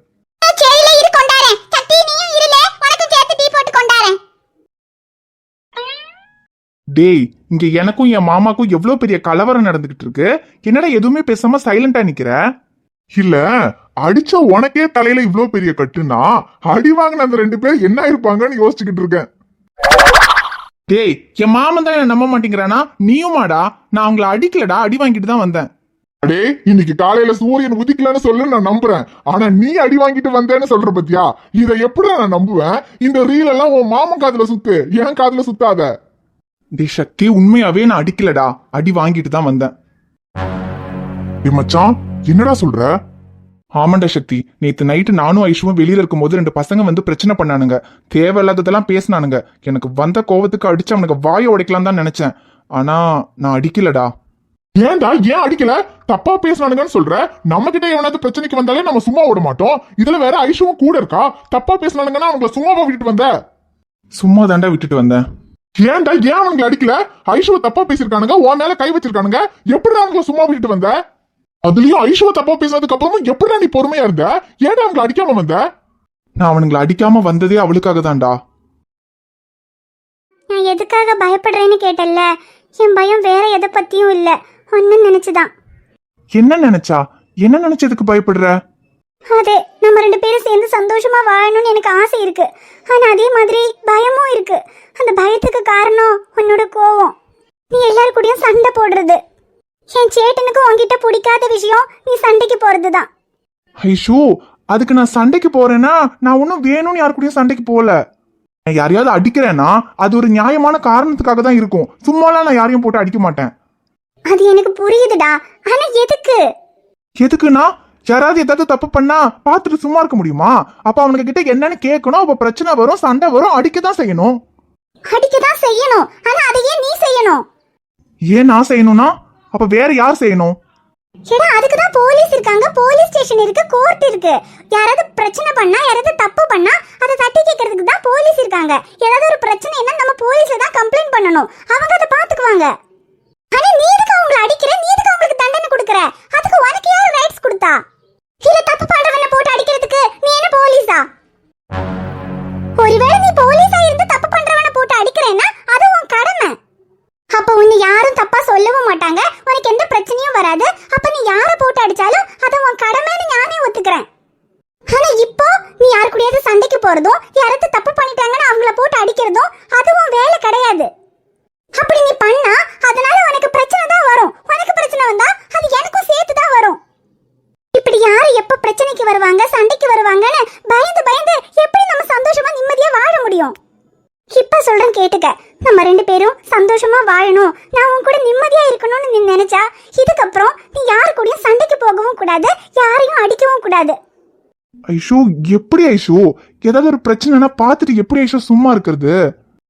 சரில இரு, கொண்டாரேன். சட்டி நீயும் இருலே, உனக்கும் சேர்த்து டீ போட்டு கொண்டாரேன். டேய், இங்க எனக்கும் என் மாமாக்கும் எவ்வளவு பெரிய கலவரம் நடந்துகிட்டு இருக்கு. என்னடா எதுவுமே பேசாம சைலண்டா நிக்கிற? இல்ல, அடிச்ச உனக்கே தலையில இவ்ளோ பெரிய கட்டுனா அடி வாங்கின அந்த 2 பேர் என்ன இருப்பாங்கன்னு யோசிச்சுக்கிட்டு இருக்கேன். டேய், என் மாமன் தான் என்ன நம்ப மாட்டேங்கிறானா? நீயுமாடா? நான் அவங்கள அடிக்கலடா, அடி வாங்கிட்டு தான் வந்தேன். அடே, இன்னைக்கு காலையில சூரியன் உதிக்கலன்னு சொல்ல நான் நம்புறேன். ஆனா நீ அடி வாங்கிட்டு வந்தேன்னு சொல்ற பத்தியா? இதை எப்படி நான் நம்புவேன்? இந்த ரீல் எல்லாம் உன் மாமன் காதுல சுத்து, என் காதுல சுத்தாத. டேய் சக்தி, உண்மையாவே நான் அடிக்கலடா, அடி வாங்கிட்டு தான் வந்தேன். டேய் மச்சான், என்னடா சொல்ற? ஆமாண்டா சக்தி, நேத்து நைட்டு நானும் ஐஷுவும் வெளியில இருக்கும்போது 2 பசங்க வந்து பிரச்சனை பண்ணானுங்க. தேவையில்லாததெல்லாம் பேசினானுங்க. எனக்கு வந்த கோவத்துக்கு அடிச்சு அவனுக்கு வாயை உடைக்கலாம் தான் நினைச்சேன். ஆனா நான் அடிக்கலடா. ஏன்டா ஏன் அடிக்கல? தப்பா பேசினானுங்கன்னு சொல்ற? நம்ம கிட்ட எவனாவது பிரச்சனைக்கு வந்தாலே நம்ம சும்மா விட மாட்டோம். இதுல வேற ஐஷுவும் கூட இருக்கா. தப்பா பேசினானுங்கன்னா அவங்கள சும்மாவா விட்டுட்டு வந்த? சும்மா தாண்டா விட்டுட்டு வந்தேன். ஏன்டா ஏன் அவனுங்களை அடிக்கல? ஐஷுவை தப்பா பேசிருக்கானுங்க, உன் மேல கை வச்சிருக்கானுங்க. எப்படி அவங்கள சும்மா விட்டுட்டு வந்த? அதுலயும் ஐஷுவை தப்பா பேசினதுக்கு அப்புறமும் எப்படி நீ பொறுமையா இருந்த? ஏன்டா அவங்களை அடிக்காம வந்த? நான் அவனுங்களை அடிக்காம வந்ததே அவளுக்காக தான்டா. நான் எதுக்காக பயப்படுறேன்னு கேட்டல்ல, என் பயம் வேற எதை பத்தியும் இல்ல, ஒன்னு நினைச்சுதான். என்ன நினைச்சா? என்ன நினைச்சதுக்கு பயப்படுற? அதே, நம்ம 2 பேரும் சேர்ந்து சந்தோஷமா வாழணும்னு எனக்கு ஆசை இருக்கு. ஆனா அதே மாதிரி பயமும் இருக்கு. அந்த பயத்துக்கு காரணம் உன்னோட கோவம். நீ எல்லாரும் கூடயும் சண்டை போடுறது. என் சேட்டனுக்கு உன்கிட்ட பிடிக்காத விஷயம் நீ சண்டைக்கு போறதுதான். ஐஷோ, அதுக்கு நான் சண்டைக்கு போறேன்னா நான் ஒன்னும் வேணும்னு யாரு கூடயும் சண்டைக்கு போல. நான் யாரையாவது அடிக்கிறேன்னா அது ஒரு நியாயமான காரணத்துக்காக தான் இருக்கும். சும்மாலாம் நான் யாரையும் போட்டு அடிக்க மாட்டேன். அது எனக்கு புரியுதுடா. ஆனா எதுக்கு? எதுக்குன்னா, யாராவது ஏதாவது தப்பு பண்ணா பார்த்துட்டு சும்மா இருக்க முடியுமா? அப்ப அவனுக்கு கிட்ட என்னன்னு கேட்கணும். அப்ப பிரச்சனை வரும், சண்டை வரும், அடிக்கதான் செய்யணும். அடிக்கதான் செய்யணும். ஆனா அதையே நீ செய்யணும். ஏன் நான் செய்யணும்னா அப்ப வேற யார் செய்யணும்? ஏடா, அதுக்கு தான் போலீஸ் இருக்காங்க, போலீஸ் ஸ்டேஷன் இருக்கு, கோர்ட் இருக்கு. யாராவது பிரச்சனை பண்ணா, யாராவது தப்பு பண்ணா அதை தட்டி கேட்கறதுக்கு தான் போலீஸ் இருக்காங்க. ஏதாவது ஒரு பிரச்சனைனா நம்ம போலீஸ்ல தான் கம்ப்ளைண்ட் பண்ணணும். அவங்க அதை பாத்துக்குவாங்க. ஆனா நீ எதுக்கு அவங்களை அடிக்கிற? நீ எதுக்கு அவங்களுக்கு தண்டனை கொடுக்கற? அதுக்கு உனக்கு யார் ரைட்ஸ் கொடுத்தா? இல்ல தப்பு பண்றவன போட்டு அடிக்கிறதுக்கு நீ என்ன போலீஸா? ஒருவேளை நீ போலீஸா இருந்து தப்பு பண்றவன போட்டு அடிக்கிறேன்னா அது உன் கடமை. அப்ப உன்னை யாரும் தப்பா சொல்லவும் மாட்டாங்க, உனக்கு எந்த பிரச்சனையும் வராது. அப்ப நீ யாரை போட்டு அடிச்சாலும் அது உன் கடமைன்னு நானே ஒத்துக்கிறேன். ஆனா இப்போ நீ யாரு கூடயாவது சண்டைக்கு போறதும், யாராவது தப்பு பண்ணிட்டாங்கன்னு அவங்கள போட்டு அடிக்கிறதும் அதுவும் வேலை கிடையாது. அப்படி நீ பண்ணா அதனால உனக்கு பிரச்சனை தான் வரும். உனக்கு பிரச்சனை வந்தா அது எனக்கும் சேர்த்து தான் வரும். இப்படி யாரு எப்ப பிரச்சனைக்கு வருவாங்க, சண்டைக்கு வருவாங்கன்னு பயந்து பயந்து எப்படி நம்ம சந்தோஷமா நிம்மதியா வாழ முடியும்? இப்ப சொல்றேன் கேட்டுக்க. நம்ம 2 பேரும் சந்தோஷமா வாழணும், நான் உன் கூட நிம்மதியா இருக்கணும்னு நீ நினைச்சா இதுக்கப்புறம் நீ யாரு கூடயும் சண்டைக்கு போகவும் கூடாது, யாரையும் அடிக்கவும் கூடாது. ஐஷோ, எப்படி ஐஷோ? ஏதாவது ஒரு பிரச்சனைனா பார்த்துட்டு எப்படி ஐஷோ சும்மா இருக்கிறது?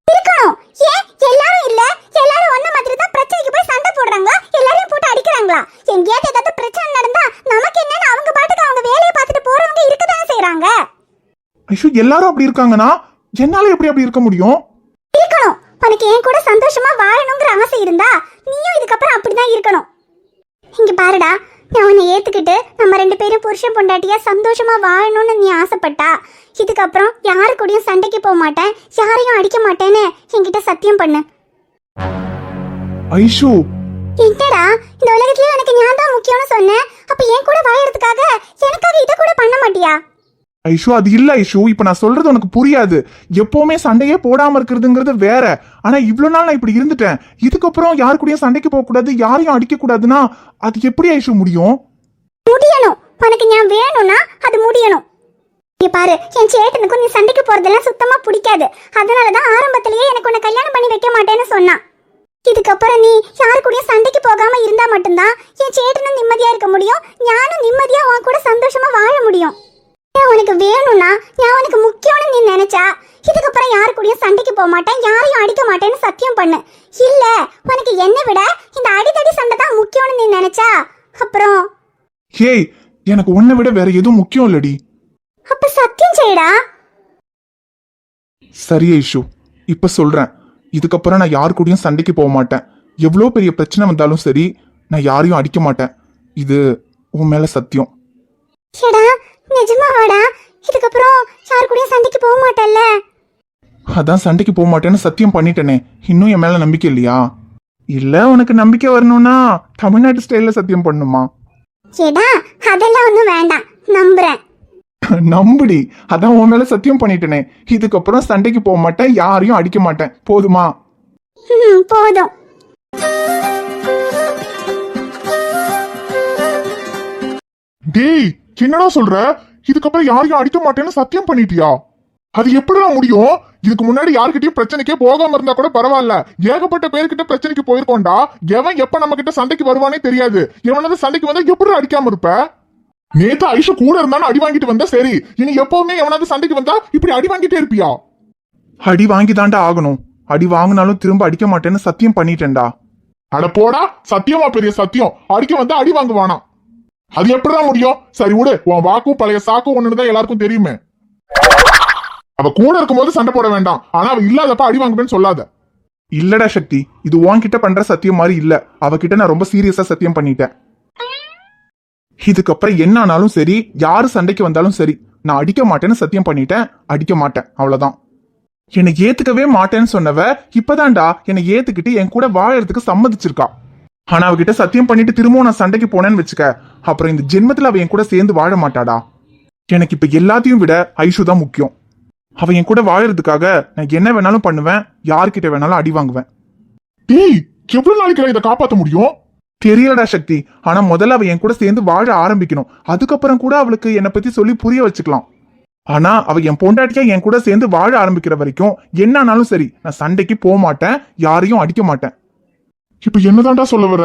இருக்கணும். ஏன் எல்லாரும் இல்ல, எல்லாரும் ஒன்ன மாதிரி தான் பிரச்சனைக்கு போய் சண்டை போடுறாங்க, எல்லாரையும் போட்டு அடிக்கிறாங்களா? எங்கேயாவது ஏதாவது பிரச்சனை நடந்தா நமக்கு என்னன்னு அவங்க பாட்டுக்கு அவங்க வேலையை பார்த்துட்டு போறவங்க இருக்கதானே செய்யறாங்க. ஐஷோ, எல்லாரும் அப்படி இருக்காங்கன்னா என்னால எப்படி அப்படி இருக்க முடியும்? இருக்கணும். உனக்கு என் கூட சந்தோஷமா வாழணுங்கிற ஆசை இருந்தா நீயும் இதுக்கப்புறம் அப்படிதான் இருக்கணும். இங்க பாருடா, நான் உன்னை ஏத்துக்கிட்டு நம்ம 2 பேரும் புருஷன் பொண்டாட்டியா சந்தோஷமா வாழணும்னு நீ ஆசைப்பட்டா இதுக்கப்புறம் யாரு கூடயும் சண்டைக்கு போக மாட்டேன், யாரையும் அடிக்க மாட்டேன்னு என்கிட்ட சத்தியம் பண்ணு. ஐஷோ, என்னடா இந்த உலகத்துல எனக்கு நான் தான் முக்கியம்னு சொன்னேன். அப்ப என் கூட வாழறதுக்காக எனக்காக இத கூட பண்ண மாட்டியா? ஐஷு அது இல்ல ஐஷு, இப்ப நான் சொல்றது உனக்கு புரியாது. எப்பவுமே சண்டையே போடாம இருக்கிறதுங்கிறது வேற. ஆனா இவ்வளவு நாள் நான் இப்படி இருந்துட்டேன். இதுக்கப்புறம் யாரு கூடயும் சண்டைக்கு போக கூடாது, யாரையும் அடிக்க கூடாதுன்னா அது எப்படி ஐஷு முடியும்? முடியணும். உனக்கு நான் வேணும்னா அது முடியணும். இங்க பாரு, என் சேட்டனுக்கும் நீ சண்டைக்கு போறதெல்லாம் சுத்தமா பிடிக்காது. அதனாலதான் ஆரம்பத்திலேயே எனக்கு உன்னை கல்யாணம் பண்ணி வைக்க மாட்டேன்னு சொன்னான். இதுக்கப்புறம் நீ யாரு கூடயும் சண்டைக்கு போகாம இருந்தா மட்டும்தான் என் சேட்டனும் நிம்மதியா இருக்க முடியும், நானும் நிம்மதியா உன் கூட சந்தோஷமா வாழ முடியும். உனக்கு வேணும்னா நான் உனக்கு முக்கியம்னு நீ நினைச்சா இதுக்கப்புறம் யாரு கூடயும் சண்டைக்கு போக மாட்டேன், யாரையும் அடிக்க மாட்டேன்னு சத்தியம் பண்ணு. இல்ல உனக்கு என்னை விட இந்த அடிதடி சண்டை தான் முக்கியம்னு நீ நினைச்சா அப்புறம் ஏய், எனக்கு உன்னை விட வேற எதுவும் முக்கியம் இல்லடி. அப்ப சத்தியம் செய்டா. சரி ஐஷு, இப்ப சொல்றேன். இதுக்கப்புறம் நான் யாரு கூடயும் சண்டைக்கு போக மாட்டேன். எவ்வளோ பெரிய பிரச்சனை வந்தாலும் சரி, நான் யாரையும் அடிக்க மாட்டேன். இது உன் மேல சத்தியம். ஏடா நிஜமாவாடா? இதுக்கப்புறம் யாரு கூடயும் சண்டைக்கு போக மாட்டல்ல? அதான் சண்டைக்கு போக மாட்டேன்னு சத்தியம் பண்ணிட்டேனே. இன்னும் என் மேல நம்பிக்கை இல்லையா? இல்ல உனக்கு நம்பிக்கை வரணும்னா தமிழ்நாட்டு ஸ்டைல்ல சத்தியம் பண்ணுமா? ஏடா அதெல்லாம் ஒன்றும் வேண்டாம், நம்புறேன். நம்புடி. அதான் உன் மேல சத்தியம் பண்ணிட்டேனே. இதுக்கப்புறம் சண்டைக்கு போக மாட்டேன், யாரையும் அடிக்க மாட்டேன். போதுமா? போதும். டேய், என்னடா சொல்ற? இதுக்கப்புறம் யாரையும் அடிக்க மாட்டேன்னு சத்தியம் பண்ணிட்டியா? அது எப்படிடா முடியும்? இதுக்கு முன்னாடி யார்கிட்டயும் பிரச்சனைக்கே போகாம இருந்தா கூட பரவாயில்ல, ஏகப்பட்ட பேர்கிட்ட பிரச்சனைக்கு போயிருக்கோண்டா. எவன் எப்ப நம்ம கிட்ட சண்டைக்கு வருவானே தெரியாது. எவனாவது சண்டைக்கு வந்தா எப்படி அடிக்காம இருப்ப? நேத்து ஐஷு கூட இருந்தாலும் அடி வாங்கிட்டு வந்தா சரி, இனி எப்பவுமே எவனாவது சண்டைக்கு வந்தா இப்படி அடி வாங்கிட்டே இருப்பியா? அடி வாங்கி தாண்டா ஆகணும். அடி வாங்கினாலும் திரும்ப அடிக்க மாட்டேன்னு சத்தியம் பண்ணிட்டேன்டா. அட போடா, சத்தியமா பெரிய சத்தியம். அடிக்க வந்தா அடி வாங்குவானா? அது எப்படிதான் முடியும்? சரி விடு, உன் வாக்கும் பழைய சாக்கும் ஒண்ணுதான் எல்லாருக்கும் தெரியுமே. அவ கூட இருக்கும்போது சண்டை போட வேண்டாம், ஆனா அவ இல்லாதப்ப அடி வாங்குவேன்னு சொல்லாத. இல்லடா சக்தி, இது உன்கிட்ட பண்ற சத்தியம் மாதிரி இல்ல. அவகிட்ட நான் ரொம்ப சீரியஸா சத்தியம் பண்ணிட்டேன். இதுக்கப்புறம் என்ன ஆனாலும் சரி, யாரு சண்டைக்கு வந்தாலும் சரி, நான் அடிக்க மாட்டேன்னு சத்தியம் பண்ணிட்டேன். அடிக்க மாட்டேன், அவ்வளவுதான். என்னை ஏத்துக்கவே மாட்டேன்னு சொன்னவ இப்பதான்டா என்னை ஏத்துக்கிட்டு என் கூட வாழறதுக்கு சம்மதிச்சிருக்கா. ஆனா அவகிட்ட சத்தியம் பண்ணிட்டு திரும்பவும் நான் சண்டைக்கு போனேன்னு வச்சுக்க, அப்புறம் இந்த ஜென்மத்துல அவ என் கூட சேர்ந்து வாழ மாட்டாடா. எனக்கு இப்ப எல்லாத்தையும் விட ஐஷு தான் முக்கியம். அவ என் கூட வாழறதுக்காக நான் என்ன வேணாலும் பண்ணுவேன், யார்கிட்ட வேணாலும் அடி வாங்குவேன். டேய், எவ்வளவு நாளைக்கு இதை காப்பாத்த முடியும்? தெரியலடா சக்தி. ஆனா முதல்ல அவ என் கூட சேர்ந்து வாழ ஆரம்பிக்கணும். அதுக்கப்புறம் கூட அவளுக்கு என்னை பத்தி சொல்லி புரிய வச்சுக்கலாம். ஆனா அவ என் பொண்டாட்டியா என் கூட சேர்ந்து வாழ ஆரம்பிக்கிற வரைக்கும் என்னானாலும் சரி, நான் சண்டைக்கு போக மாட்டேன், யாரையும் அடிக்க மாட்டேன். இப்ப என்னதான்டா சொல்ல வர?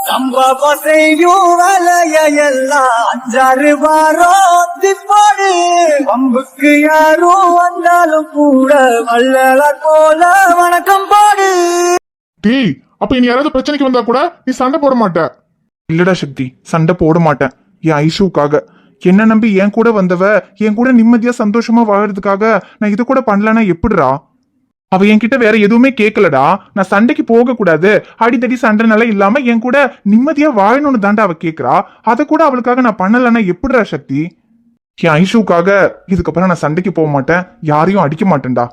சம்பவம் செய்யும் வேலையெல்லாம் அஞ்சாறு வாரம் திப்பாடு. பம்புக்கு யாரும் வந்தாலும் கூட வள்ளல போல வணக்கம் பாடு. டேய், அப்ப இனி யாராவது பிரச்சனைக்கு வந்தா கூட நீ சண்டை போட மாட்ட? இல்லடா சக்தி, சண்டை போட மாட்டேன். என் ஐஷுக்காக. என்ன நம்பி என் கூட வந்தவ என் கூட நிம்மதியா சந்தோஷமா வாழறதுக்காக நான் இது கூட பண்ணலன்னா எப்படிடா? அவ என்கிட்ட வேற எதுவுமே கேட்கலடா. நான் சண்டைக்கு போக கூடாது, அடித்தடி சண்டைனால இல்லாம என் கூட நிம்மதியா வாழணும்னு தாண்டா அவ கேக்குறா. அதை கூட அவளுக்காக நான் பண்ணலன்னா எப்படிடா சக்தி? என் ஐஷுக்காக இதுக்கப்புறம் நான் சண்டைக்கு போக மாட்டேன், யாரையும் அடிக்க மாட்டேன்டா.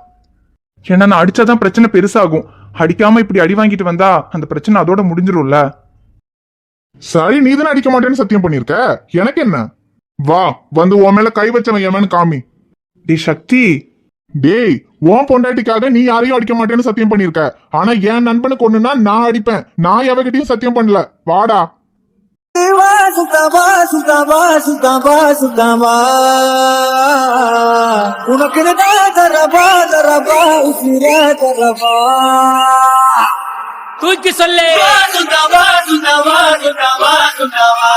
ஏன்னா நான் அடிச்சாதான் பிரச்சனை பெருசாகும். அடிக்காம இப்படி அடி வாங்கிட்டு வந்தா அந்த பிரச்சனை அதோட முடிஞ்சிரும்ல. சரி, நீ தானே அடிக்க மாட்டேன்னு சத்தியம் பண்ணிருக்க, எனக்கு என்ன? வா, வந்து உன் மேல கை வச்சவன் எவன்னு காமி. டி சக்தி, டேய், உன் பொண்டாட்டிக்காக நீ யாரையும் அடிக்க மாட்டேன்னு சத்தியம் பண்ணிருக்க. ஆனா என் நண்பனுக்கு ஒண்ணுன்னா நான் அடிப்பேன். நான் எவகிட்டையும் சத்தியம் பண்ணல. வாடா. சுத்தமா சுத்தமா சுத்தமா சுத்தமா உனக்கு தரபா தரபா உசிர தரபா தூக்கி சொல்லு. சுத்தமா சுத்தமா சுத்தமா சுத்தமா